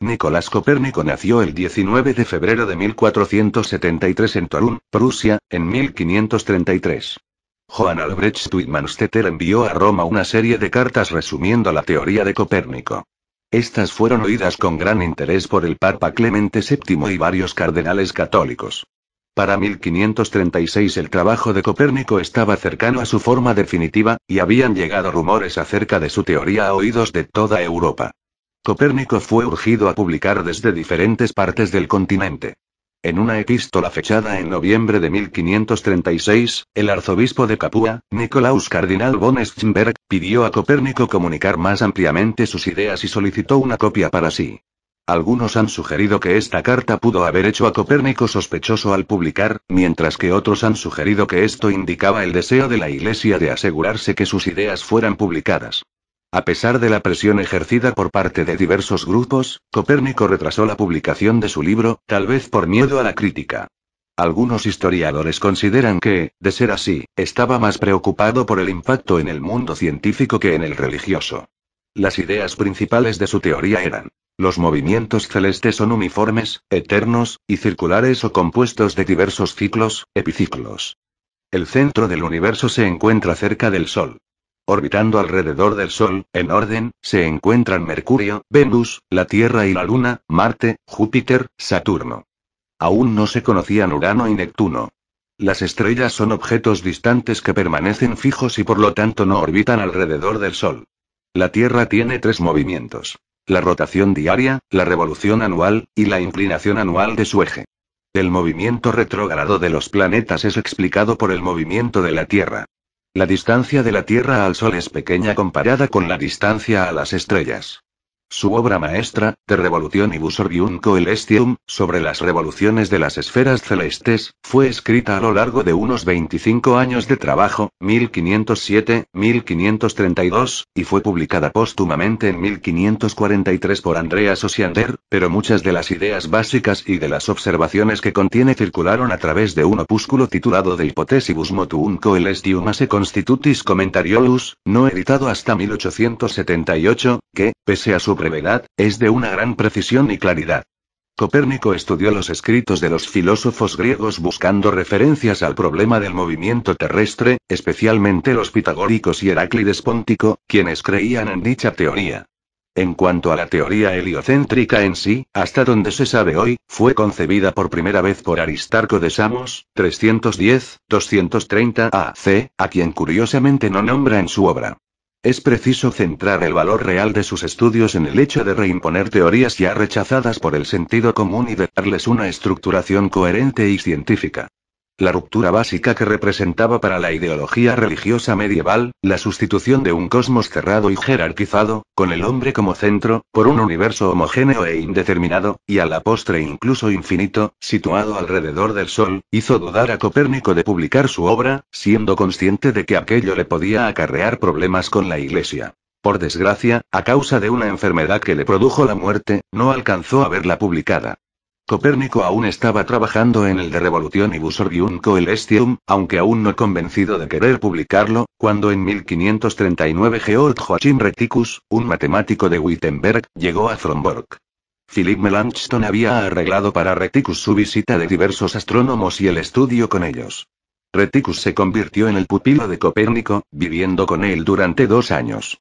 Nicolás Copérnico nació el 19 de febrero de 1473 en Torun, Prusia, en 1533. Johann Albrecht Wittmannstether envió a Roma una serie de cartas resumiendo la teoría de Copérnico. Estas fueron oídas con gran interés por el Papa Clemente VII y varios cardenales católicos. Para 1536 el trabajo de Copérnico estaba cercano a su forma definitiva, y habían llegado rumores acerca de su teoría a oídos de toda Europa. Copérnico fue urgido a publicar desde diferentes partes del continente. En una epístola fechada en noviembre de 1536, el arzobispo de Capua, Nicolaus Cardinal von Schönberg, pidió a Copérnico comunicar más ampliamente sus ideas y solicitó una copia para sí. Algunos han sugerido que esta carta pudo haber hecho a Copérnico sospechoso al publicar, mientras que otros han sugerido que esto indicaba el deseo de la Iglesia de asegurarse que sus ideas fueran publicadas. A pesar de la presión ejercida por parte de diversos grupos, Copérnico retrasó la publicación de su libro, tal vez por miedo a la crítica. Algunos historiadores consideran que, de ser así, estaba más preocupado por el impacto en el mundo científico que en el religioso. Las ideas principales de su teoría eran: los movimientos celestes son uniformes, eternos, y circulares o compuestos de diversos ciclos, epiciclos. El centro del universo se encuentra cerca del Sol. Orbitando alrededor del Sol, en orden, se encuentran Mercurio, Venus, la Tierra y la Luna, Marte, Júpiter, Saturno. Aún no se conocían Urano y Neptuno. Las estrellas son objetos distantes que permanecen fijos y por lo tanto no orbitan alrededor del Sol. La Tierra tiene 3 movimientos: la rotación diaria, la revolución anual, y la inclinación anual de su eje. El movimiento retrógrado de los planetas es explicado por el movimiento de la Tierra. La distancia de la Tierra al Sol es pequeña comparada con la distancia a las estrellas. Su obra maestra, De Revolutionibus Orbium Coelestium, sobre las revoluciones de las esferas celestes, fue escrita a lo largo de unos 25 años de trabajo, 1507-1532, y fue publicada póstumamente en 1543 por Andreas Osiander, pero muchas de las ideas básicas y de las observaciones que contiene circularon a través de un opúsculo titulado De Hypothesibus Motuum Coelestium Ase Constitutis Commentariolus, no editado hasta 1878, que, pese a su brevedad, es de una gran precisión y claridad. Copérnico estudió los escritos de los filósofos griegos buscando referencias al problema del movimiento terrestre, especialmente los pitagóricos y Heráclides Póntico, quienes creían en dicha teoría. En cuanto a la teoría heliocéntrica en sí, hasta donde se sabe hoy, fue concebida por primera vez por Aristarco de Samos, 310-230 AC, a quien curiosamente no nombra en su obra. Es preciso centrar el valor real de sus estudios en el hecho de reimponer teorías ya rechazadas por el sentido común y de darles una estructuración coherente y científica. La ruptura básica que representaba para la ideología religiosa medieval, la sustitución de un cosmos cerrado y jerarquizado, con el hombre como centro, por un universo homogéneo e indeterminado, y a la postre incluso infinito, situado alrededor del Sol, hizo dudar a Copérnico de publicar su obra, siendo consciente de que aquello le podía acarrear problemas con la Iglesia. Por desgracia, a causa de una enfermedad que le produjo la muerte, no alcanzó a verla publicada. Copérnico aún estaba trabajando en el De Revolutionibus Orbium Coelestium, aunque aún no convencido de querer publicarlo, cuando en 1539 Georg Joachim Reticus, un matemático de Wittenberg, llegó a Fromborg. Philipp Melanchthon había arreglado para Reticus su visita de diversos astrónomos y el estudio con ellos. Reticus se convirtió en el pupilo de Copérnico, viviendo con él durante 2 años.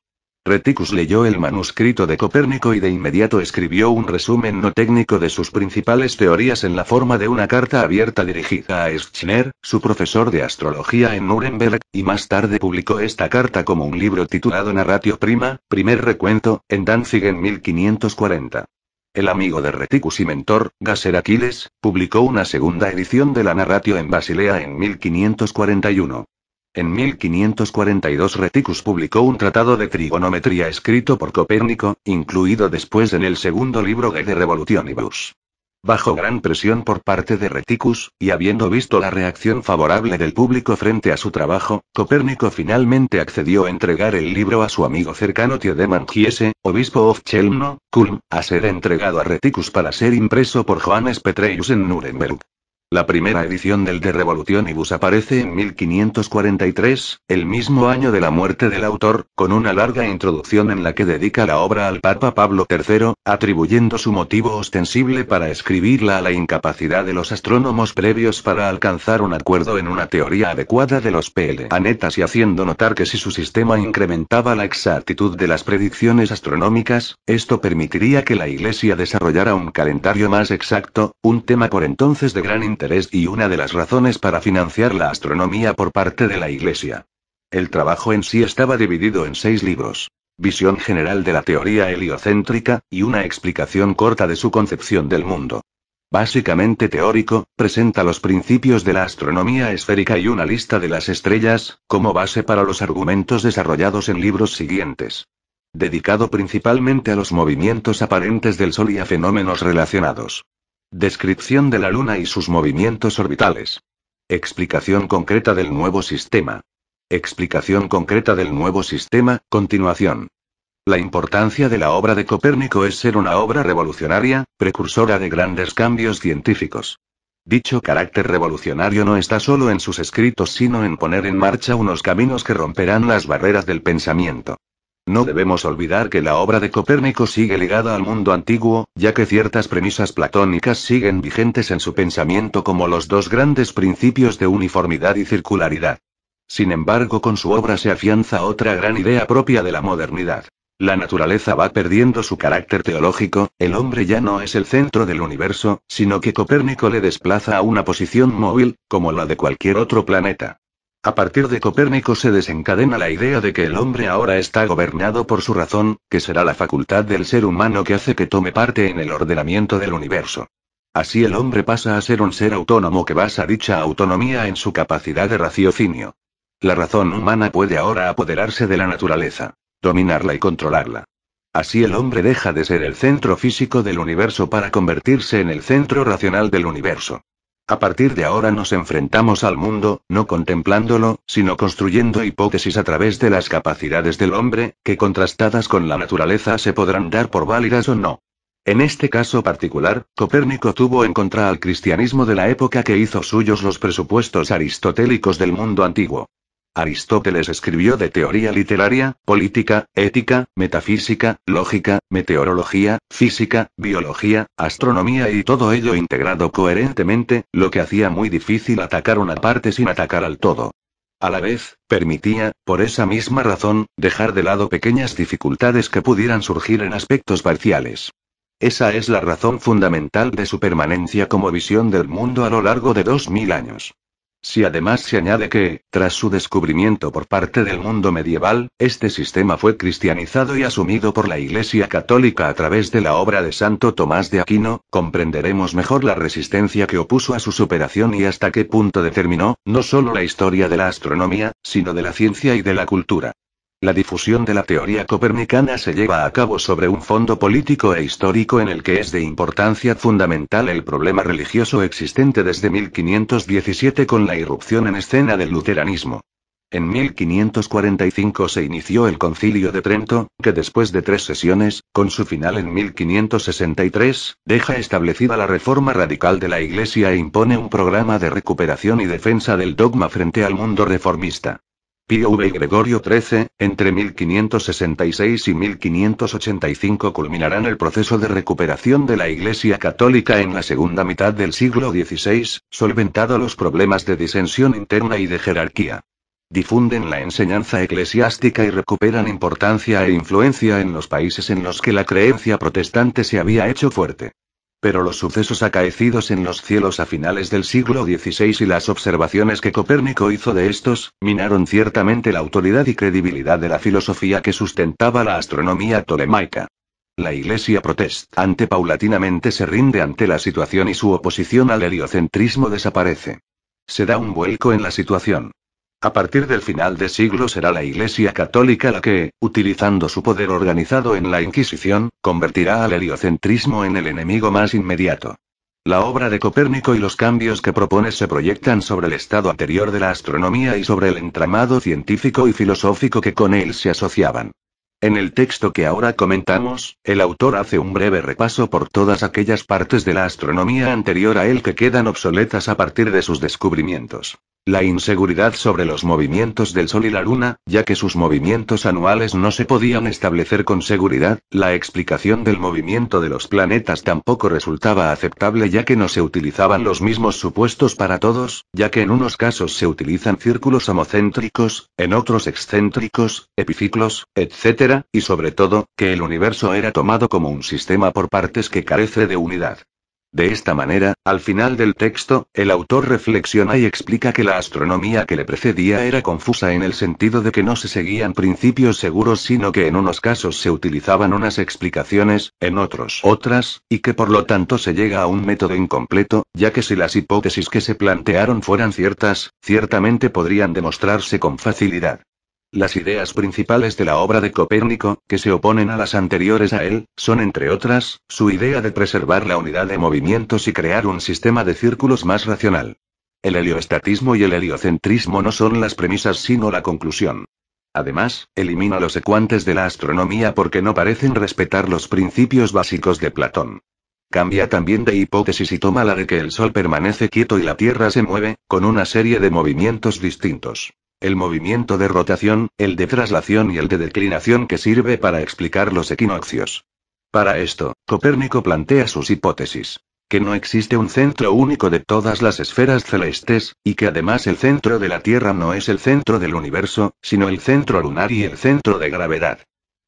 Reticus leyó el manuscrito de Copérnico y de inmediato escribió un resumen no técnico de sus principales teorías en la forma de una carta abierta dirigida a Scherner, su profesor de astrología en Nuremberg, y más tarde publicó esta carta como un libro titulado Narratio Prima, primer recuento, en Danzig en 1540. El amigo de Reticus y mentor, Gasser Aquiles, publicó una segunda edición de la Narratio en Basilea en 1541. En 1542 Reticus publicó un tratado de trigonometría escrito por Copérnico, incluido después en el segundo libro de Revolutionibus. Bajo gran presión por parte de Reticus, y habiendo visto la reacción favorable del público frente a su trabajo, Copérnico finalmente accedió a entregar el libro a su amigo cercano Tiedemann Giese, obispo of Chelmno, Kulm, a ser entregado a Reticus para ser impreso por Johannes Petreius en Nuremberg. La primera edición del De Revolutionibus aparece en 1543, el mismo año de la muerte del autor, con una larga introducción en la que dedica la obra al Papa Pablo III, atribuyendo su motivo ostensible para escribirla a la incapacidad de los astrónomos previos para alcanzar un acuerdo en una teoría adecuada de los planetas y haciendo notar que si su sistema incrementaba la exactitud de las predicciones astronómicas, esto permitiría que la Iglesia desarrollara un calendario más exacto, un tema por entonces de gran interés y una de las razones para financiar la astronomía por parte de la Iglesia. El trabajo en sí estaba dividido en 6 libros. Visión general de la teoría heliocéntrica, y una explicación corta de su concepción del mundo. Básicamente teórico, presenta los principios de la astronomía esférica y una lista de las estrellas, como base para los argumentos desarrollados en libros siguientes. Dedicado principalmente a los movimientos aparentes del Sol y a fenómenos relacionados. Descripción de la Luna y sus movimientos orbitales. Explicación concreta del nuevo sistema. Explicación concreta del nuevo sistema, continuación. La importancia de la obra de Copérnico es ser una obra revolucionaria, precursora de grandes cambios científicos. Dicho carácter revolucionario no está solo en sus escritos, sino en poner en marcha unos caminos que romperán las barreras del pensamiento. No debemos olvidar que la obra de Copérnico sigue ligada al mundo antiguo, ya que ciertas premisas platónicas siguen vigentes en su pensamiento como los 2 grandes principios de uniformidad y circularidad. Sin embargo, con su obra se afianza otra gran idea propia de la modernidad. La naturaleza va perdiendo su carácter teológico, el hombre ya no es el centro del universo, sino que Copérnico le desplaza a una posición móvil, como la de cualquier otro planeta. A partir de Copérnico se desencadena la idea de que el hombre ahora está gobernado por su razón, que será la facultad del ser humano que hace que tome parte en el ordenamiento del universo. Así el hombre pasa a ser un ser autónomo que basa dicha autonomía en su capacidad de raciocinio. La razón humana puede ahora apoderarse de la naturaleza, dominarla y controlarla. Así el hombre deja de ser el centro físico del universo para convertirse en el centro racional del universo. A partir de ahora nos enfrentamos al mundo, no contemplándolo, sino construyendo hipótesis a través de las capacidades del hombre, que contrastadas con la naturaleza se podrán dar por válidas o no. En este caso particular, Copérnico tuvo en contra al cristianismo de la época que hizo suyos los presupuestos aristotélicos del mundo antiguo. Aristóteles escribió de teoría literaria, política, ética, metafísica, lógica, meteorología, física, biología, astronomía y todo ello integrado coherentemente, lo que hacía muy difícil atacar una parte sin atacar al todo. A la vez, permitía, por esa misma razón, dejar de lado pequeñas dificultades que pudieran surgir en aspectos parciales. Esa es la razón fundamental de su permanencia como visión del mundo a lo largo de 2000 años. Si además se añade que, tras su descubrimiento por parte del mundo medieval, este sistema fue cristianizado y asumido por la Iglesia Católica a través de la obra de Santo Tomás de Aquino, comprenderemos mejor la resistencia que opuso a su superación y hasta qué punto determinó, no solo la historia de la astronomía, sino de la ciencia y de la cultura. La difusión de la teoría copernicana se lleva a cabo sobre un fondo político e histórico en el que es de importancia fundamental el problema religioso existente desde 1517 con la irrupción en escena del luteranismo. En 1545 se inició el Concilio de Trento, que después de 3 sesiones, con su final en 1563, deja establecida la reforma radical de la Iglesia e impone un programa de recuperación y defensa del dogma frente al mundo reformista. Pío V y Gregorio XIII, entre 1566 y 1585 culminarán el proceso de recuperación de la Iglesia Católica en la segunda mitad del siglo XVI, solventado los problemas de disensión interna y de jerarquía. Difunden la enseñanza eclesiástica y recuperan importancia e influencia en los países en los que la creencia protestante se había hecho fuerte. Pero los sucesos acaecidos en los cielos a finales del siglo XVI y las observaciones que Copérnico hizo de estos, minaron ciertamente la autoridad y credibilidad de la filosofía que sustentaba la astronomía tolemaica. La Iglesia protestante paulatinamente se rinde ante la situación y su oposición al heliocentrismo desaparece. Se da un vuelco en la situación. A partir del final de siglo será la Iglesia Católica la que, utilizando su poder organizado en la Inquisición, convertirá al heliocentrismo en el enemigo más inmediato. La obra de Copérnico y los cambios que propone se proyectan sobre el estado anterior de la astronomía y sobre el entramado científico y filosófico que con él se asociaban. En el texto que ahora comentamos, el autor hace un breve repaso por todas aquellas partes de la astronomía anterior a él que quedan obsoletas a partir de sus descubrimientos. La inseguridad sobre los movimientos del Sol y la Luna, ya que sus movimientos anuales no se podían establecer con seguridad, la explicación del movimiento de los planetas tampoco resultaba aceptable ya que no se utilizaban los mismos supuestos para todos, ya que en unos casos se utilizan círculos homocéntricos, en otros excéntricos, epiciclos, etc., y sobre todo, que el universo era tomado como un sistema por partes que carece de unidad. De esta manera, al final del texto, el autor reflexiona y explica que la astronomía que le precedía era confusa en el sentido de que no se seguían principios seguros sino que en unos casos se utilizaban unas explicaciones, en otros otras, y que por lo tanto se llega a un método incompleto, ya que si las hipótesis que se plantearon fueran ciertas, ciertamente podrían demostrarse con facilidad. Las ideas principales de la obra de Copérnico, que se oponen a las anteriores a él, son entre otras, su idea de preservar la unidad de movimientos y crear un sistema de círculos más racional. El helioestatismo y el heliocentrismo no son las premisas sino la conclusión. Además, elimina los ecuantes de la astronomía porque no parecen respetar los principios básicos de Platón. Cambia también de hipótesis y toma la de que el Sol permanece quieto y la Tierra se mueve, con una serie de movimientos distintos. El movimiento de rotación, el de traslación y el de declinación que sirve para explicar los equinoccios. Para esto, Copérnico plantea sus hipótesis. Que no existe un centro único de todas las esferas celestes, y que además el centro de la Tierra no es el centro del universo, sino el centro lunar y el centro de gravedad.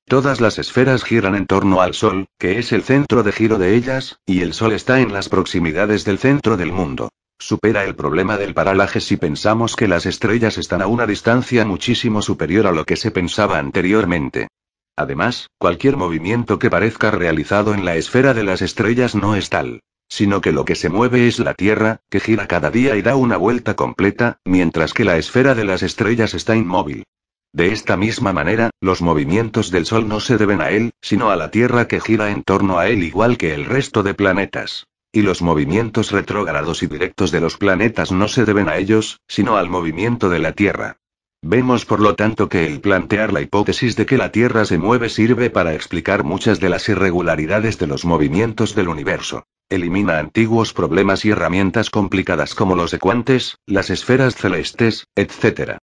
Todas las esferas giran en torno al Sol, que es el centro de giro de ellas, y el Sol está en las proximidades del centro del mundo. Supera el problema del paralaje si pensamos que las estrellas están a una distancia muchísimo superior a lo que se pensaba anteriormente. Además, cualquier movimiento que parezca realizado en la esfera de las estrellas no es tal, sino que lo que se mueve es la Tierra, que gira cada día y da una vuelta completa, mientras que la esfera de las estrellas está inmóvil. De esta misma manera, los movimientos del Sol no se deben a él, sino a la Tierra que gira en torno a él igual que el resto de planetas. Y los movimientos retrógrados y directos de los planetas no se deben a ellos, sino al movimiento de la Tierra. Vemos por lo tanto que el plantear la hipótesis de que la Tierra se mueve sirve para explicar muchas de las irregularidades de los movimientos del universo. Elimina antiguos problemas y herramientas complicadas como los ecuantes, las esferas celestes, etc.